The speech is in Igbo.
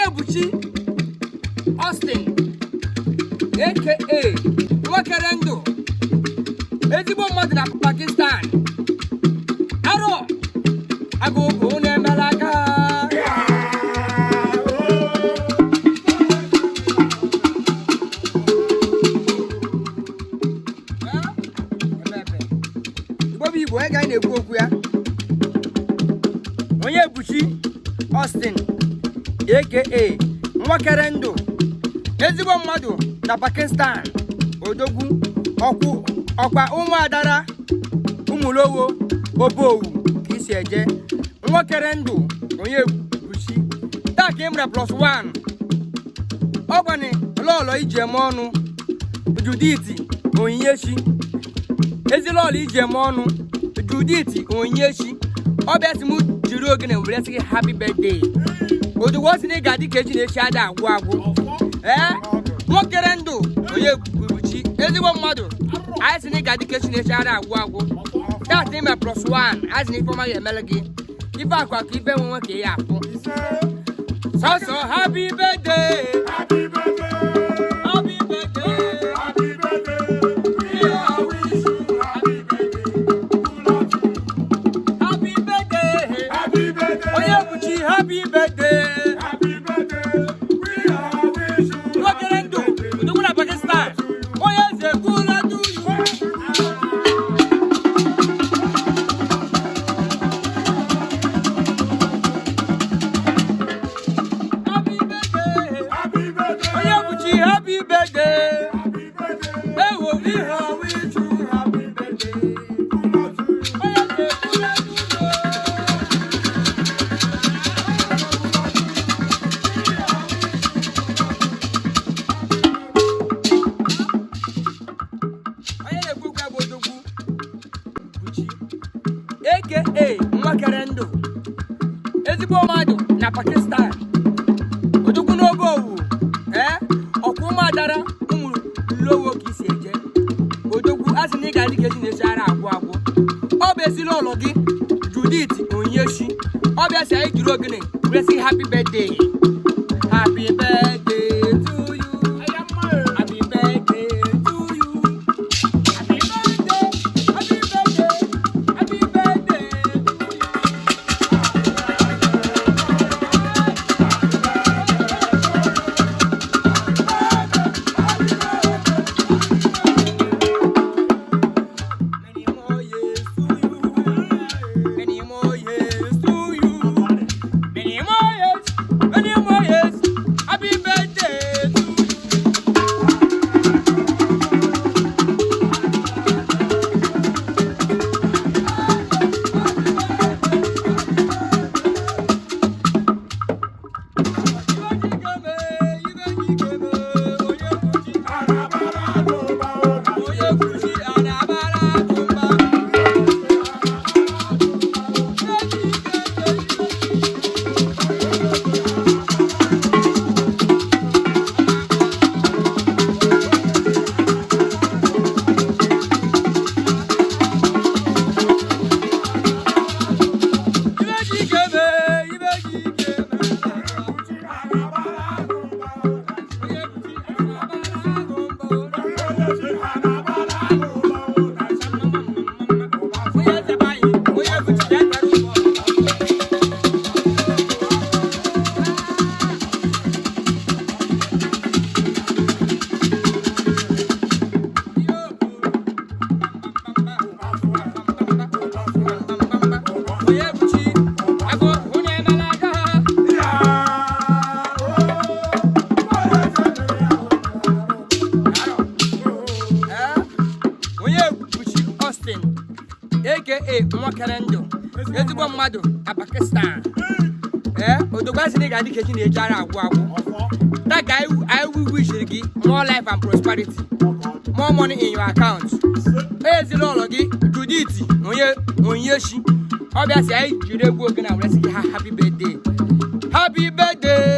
Onyebuchi Austin aka Nwakerendo ezigbo mmadụ na Pakistan aro agụgụ na-emela aka Igbo onye ga na-ekwu okwu ya Onyebuchi Austin aka Nwakerendo ezigbo mmadụ na Pakistan Odogwu ọkwa ụmụadara ụmụlowo obowu ka isi eje Nwakerendo Onyebuchi taa ka ịmra +1 ọgbani lọlọ ijem ọnụ Judith Onyechi ezilọlọ ijem ọnụ Judith Onyechi ọbịa si m jiri ogene were sị gị happy birthday Odogwu si na ị ga-adị ka echi na-echi ada agwụ agwụ Nwakerendo Onyebuchi ezigbo mmadụ anyị si na ị ga-adị ka echi na-echi ada agwụ agwụ taa ka ịmra +1 anyị si na ifeọma ga-emele gị ife akwa ka ife nwe ka ị ya afụ sọsọ happy birthday happy birthday happy birthday happy birthday Onyebuchi happy birthday happy birthday we are wishing Nwakerendo Odogwu na Pakistan onye eze kula to you happy birthday Onyebuchi happy birthday happy birthday ewo we are wishing happy birthday aka Nwakerendo ezigbo mmadụ na Pakistan Odogwu n'oge owu ọkwa ụmụadara ụmụlowo ka isi eje Odogwu asị na ị ga-adị ka eji na-echara agwụ agwụ ọ bụ ezinụlọ gị Judith Onyechi ọ bịa si anyị jiri ogene were sị happy birthday happy birthday to you happy birthday to you happy birthday happy birthday happy birthday many more years to you many more years happy birthday to you aka Nwakerendo ezigbo mmadụ na Pakistan Odogwu asị na ị ga-adị ka echi na-ejara agwụ agwụ taa ka I wish gị more life and prosperity more money in your account ezinụlọ gị Judith Onyechi ọ bịa si anyị jiri egwu ogene were sị gị happy birthday happy birthday